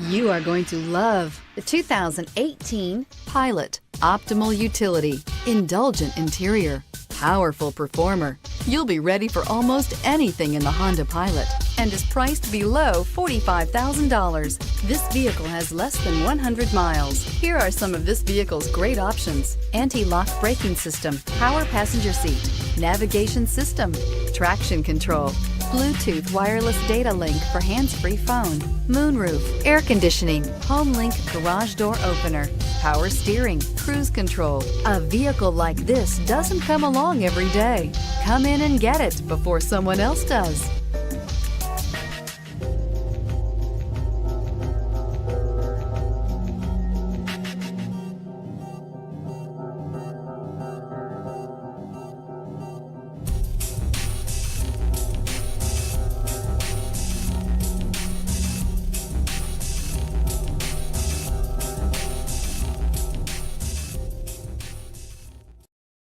You are going to love the 2018 Pilot. Optimal utility, indulgent interior, powerful performer. You'll be ready for almost anything in the Honda Pilot and is priced below $45,000. This vehicle has less than 100 miles. Here are some of this vehicle's great options: anti-lock braking system, power passenger seat, navigation system, traction control, Bluetooth wireless data link for hands-free phone, moonroof, air conditioning, home link garage door opener, power steering, cruise control. A vehicle like this doesn't come along every day. Come in and get it before someone else does.